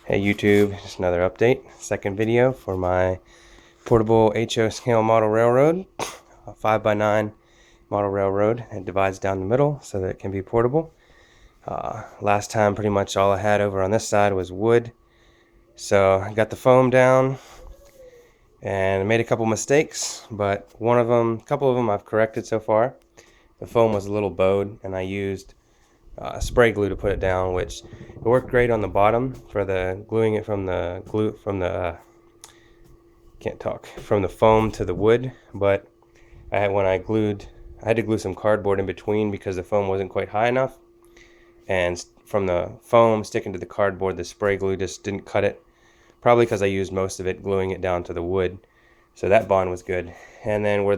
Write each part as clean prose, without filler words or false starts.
Hey YouTube, just another update. Second video for my portable HO scale model railroad, a 5x9 model railroad. It divides down the middle so that it can be portable. Last time pretty much all I had over on this side was wood. So I got the foam down and made a couple mistakes, but a couple of them I've corrected so far. The foam was a little bowed and I used spray glue to put it down, which it worked great on the bottom for the gluing it from the from the foam to the wood. But I had to glue some cardboard in between because the foam wasn't quite high enough, and from the foam sticking to the cardboard, the spray glue just didn't cut it, probably because I used most of it gluing it down to the wood. So that bond was good. And then where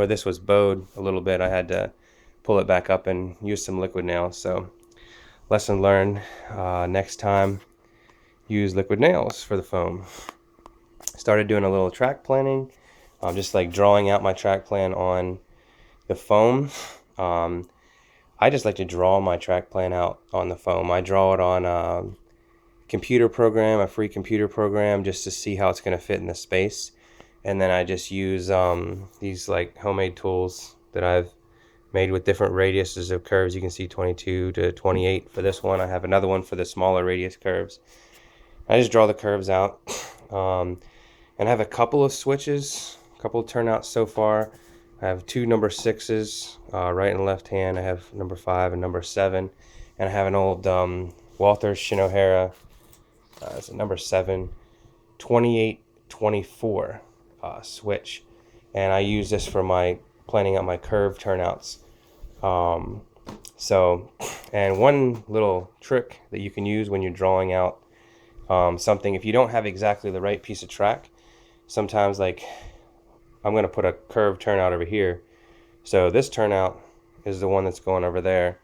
this was bowed a little bit, I had to pull it back up and use some liquid nails. So lesson learned, next time use liquid nails for the foam. Started doing a little track planning, just like drawing out my track plan on the foam. I just like to draw my track plan out on the foam. I draw it on a computer program, a free computer program, just to see how it's going to fit in the space. And then I just use these like homemade tools that I've made with different radiuses of curves. You can see 22 to 28 for this one. I have another one for the smaller radius curves. I just draw the curves out, and I have a couple of switches, a couple of turnouts so far. I have two number 6s, right and left hand. I have number 5 and number 7, and I have an old Walther Shinohara, it's a number 7, 2824 switch, and I use this for my planning out my curve turnouts. And one little trick that you can use when you're drawing out something, if you don't have exactly the right piece of track, sometimes, like, I'm going to put a curved turnout over here, so this turnout is the one that's going over there.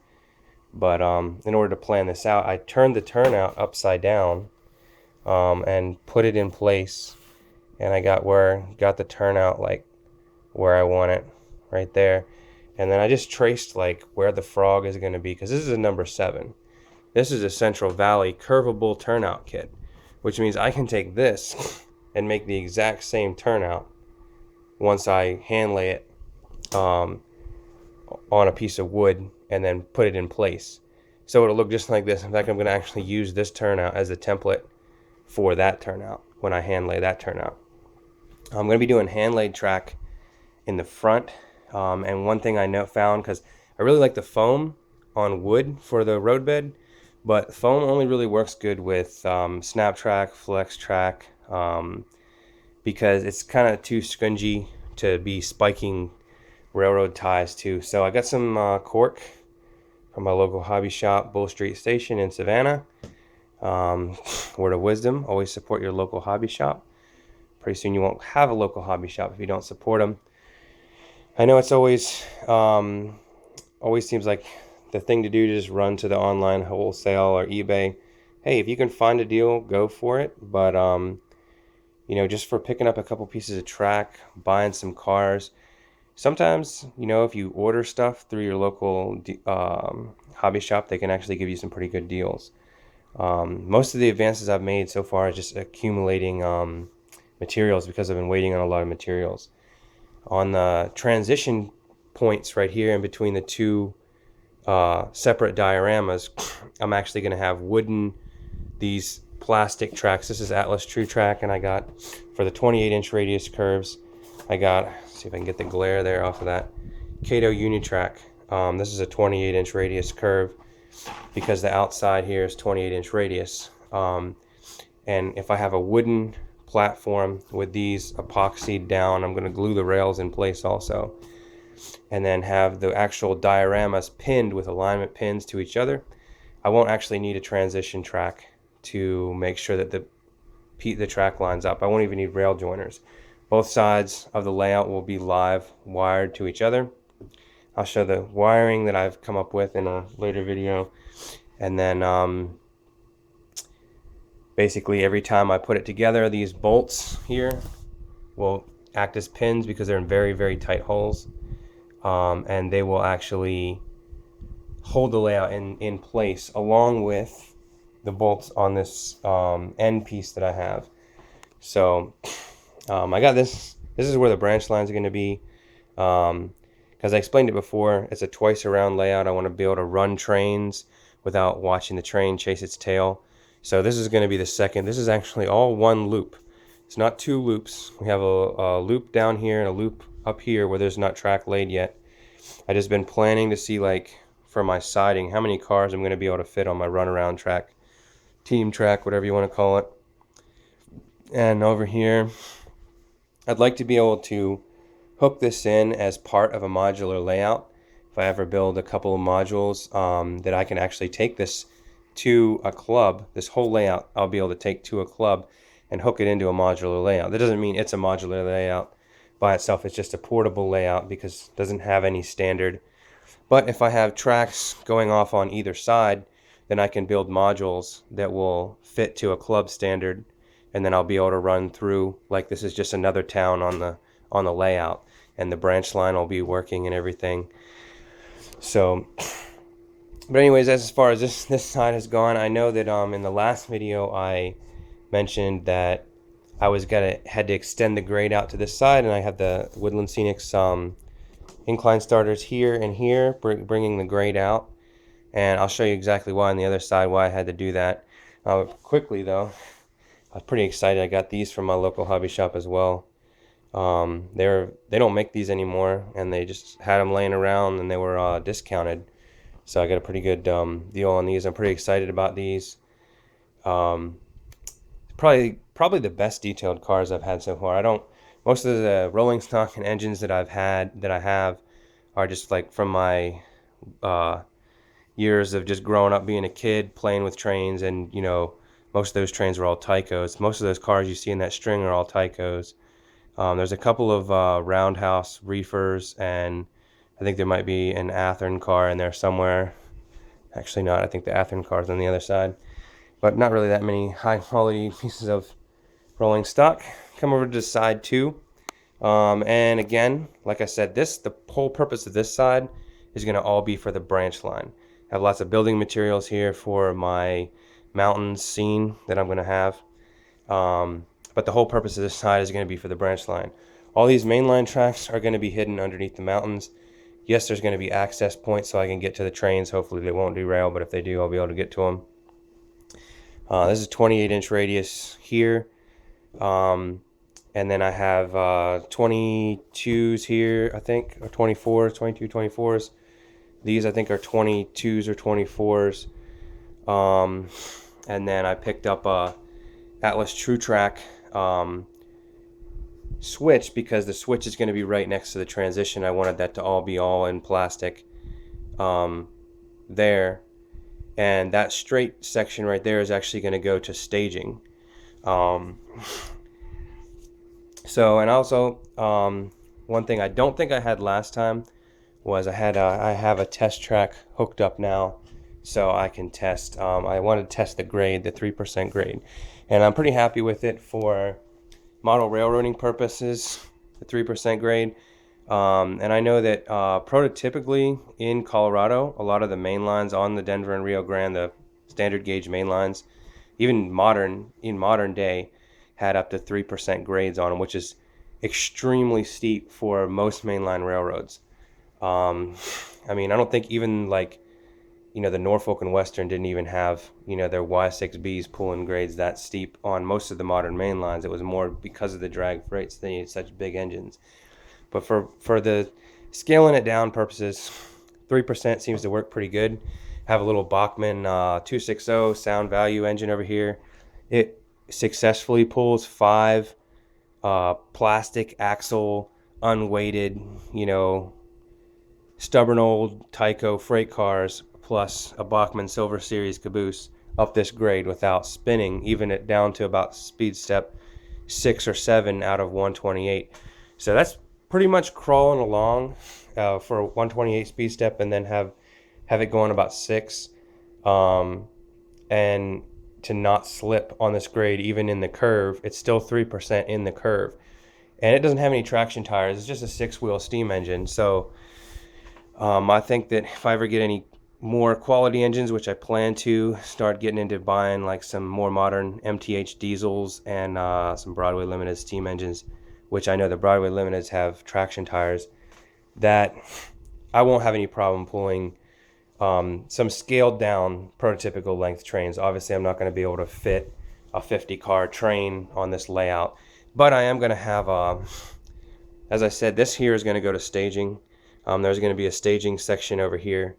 But in order to plan this out, I turned the turnout upside down and put it in place, and I got the turnout like where I want it, right there. And then I just traced like where the frog is going to be, because this is a number 7. This is a Central Valley curvable turnout kit, which means I can take this and make the exact same turnout once I hand lay it on a piece of wood and then put it in place. So it'll look just like this. In fact, I'm going to actually use this turnout as a template for that turnout when I hand lay that turnout. I'm going to be doing hand laid track in the front. And one thing I found, because I really like the foam on wood for the roadbed, but foam only really works good with snap track, flex track, because it's kind of too scungy to be spiking railroad ties too. So I got some cork from my local hobby shop, Bull Street Station in Savannah. Word of wisdom, always support your local hobby shop. Pretty soon you won't have a local hobby shop if you don't support them. I know it's always seems like the thing to do to just run to the online wholesale or eBay. Hey, if you can find a deal, go for it. But just for picking up a couple pieces of track, buying some cars, sometimes, if you order stuff through your local hobby shop, they can actually give you some pretty good deals. Most of the advances I've made so far is just accumulating materials, because I've been waiting on a lot of materials. On the transition points right here in between the two separate dioramas, I'm actually going to have these plastic tracks. This is Atlas True Track, and I got, for the 28-inch radius curves, I got, see if I can get the glare there off of that, Kato Unitrack. This is a 28-inch radius curve, because the outside here is 28-inch radius. And if I have a wooden platform with these epoxied down, I'm going to glue the rails in place also, and then have the actual dioramas pinned with alignment pins to each other. I won't actually need a transition track to make sure that the track lines up. I won't even need rail joiners. Both sides of the layout will be live wired to each other. I'll show the wiring that I've come up with in a later video. And then basically every time I put it together, these bolts here will act as pins, because they're in very, very tight holes. And they will actually hold the layout in place, along with the bolts on this end piece that I have. So I got this. This is where the branch lines are going to be. Because I explained it before, it's a twice around layout. I want to be able to run trains without watching the train chase its tail. So this is going to be the second. This is actually all one loop. It's not two loops. We have a loop down here and a loop up here where there's not track laid yet. I just been planning to see, like, for my siding, how many cars I'm going to be able to fit on my runaround track, team track, whatever you want to call it. And over here, I'd like to be able to hook this in as part of a modular layout. If I ever build a couple of modules, that I can actually take this to a club, this whole layout, I'll be able to take to a club and hook it into a modular layout. That doesn't mean it's a modular layout by itself. It's just a portable layout because it doesn't have any standard. But if I have tracks going off on either side, then I can build modules that will fit to a club standard, and then I'll be able to run through like this is just another town on the layout, and the branch line will be working and everything. So, but anyways, as far as this side has gone, I know that in the last video I mentioned that I was had to extend the grade out to this side, and I had the Woodland Scenics incline starters here and here, bringing the grade out. And I'll show you exactly why on the other side, why I had to do that. Quickly though, I was pretty excited. I got these from my local hobby shop as well. They don't make these anymore, and they just had them laying around, and they were discounted. So I got a pretty good deal on these. I'm pretty excited about these. Probably the best detailed cars I've had so far. Most of the rolling stock and engines that I have are just like from my years of just growing up being a kid playing with trains, and most of those trains were all Tycos. Most of those cars you see in that string are all Tycos. There's a couple of roundhouse reefers, and I think there might be an Athearn car in there somewhere. Actually not, I think the Athearn car's on the other side. But not really that many high quality pieces of rolling stock. Come over to side 2. And again, like I said, the whole purpose of this side is going to all be for the branch line. I have lots of building materials here for my mountains scene that I'm going to have. But the whole purpose of this side is going to be for the branch line. All these mainline tracks are going to be hidden underneath the mountains. Yes, there's going to be access points so I can get to the trains. Hopefully they won't derail, but if they do, I'll be able to get to them. This is 28-inch radius here. And then I have 22s here, I think, or 24s, 22, 24s. These, I think, are 22s or 24s. And then I picked up a Atlas True Track switch, because the switch is going to be right next to the transition. I wanted that to all be all in plastic there. And that straight section right there is actually going to go to staging. So, and also, one thing I don't think I had last time was I have a test track hooked up now, so I can test. I wanted to test the grade, the 3% grade, and I'm pretty happy with it for model railroading purposes, the 3% grade. And I know that prototypically in Colorado, a lot of the main lines on the Denver and Rio Grande, the standard gauge main lines, even in modern day, had up to 3% grades on them, which is extremely steep for most mainline railroads. I mean, I don't think even like, the Norfolk and Western didn't even have, their Y6Bs pulling grades that steep on most of the modern main lines. It was more because of the drag freights, they needed such big engines. But for the scaling it down purposes, 3% seems to work pretty good. Have a little Bachmann 260 sound value engine over here. It successfully pulls 5 plastic axle, unweighted, stubborn old Tyco freight cars, plus a Bachmann Silver Series caboose up this grade without spinning, even it down to about speed step 6 or 7 out of 128. So that's pretty much crawling along for a 128 speed step, and then have it going about 6, and to not slip on this grade even in the curve. It's still 3% in the curve, and it doesn't have any traction tires. It's just a 6-wheel steam engine. So I think that if I ever get any more quality engines, which I plan to start getting into buying, like some more modern MTH diesels and some Broadway Limited steam engines, which I know the Broadway Limiteds have traction tires that I won't have any problem pulling some scaled down prototypical length trains. Obviously, I'm not going to be able to fit a 50 car train on this layout, but I am going to have, as I said, this here is going to go to staging. There's going to be a staging section over here.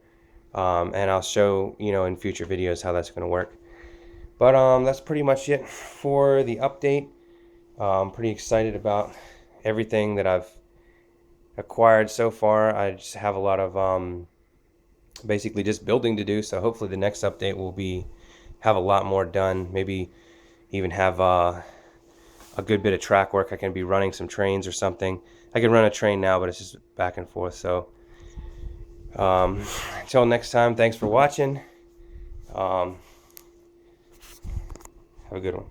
And I'll show, in future videos how that's going to work. But that's pretty much it for the update. I'm pretty excited about everything that I've acquired so far. I just have a lot of basically just building to do. So hopefully the next update will have a lot more done. Maybe even have a good bit of track work. I can be running some trains or something. I can run a train now, but it's just back and forth. So until next time, thanks for watching. Have a good one.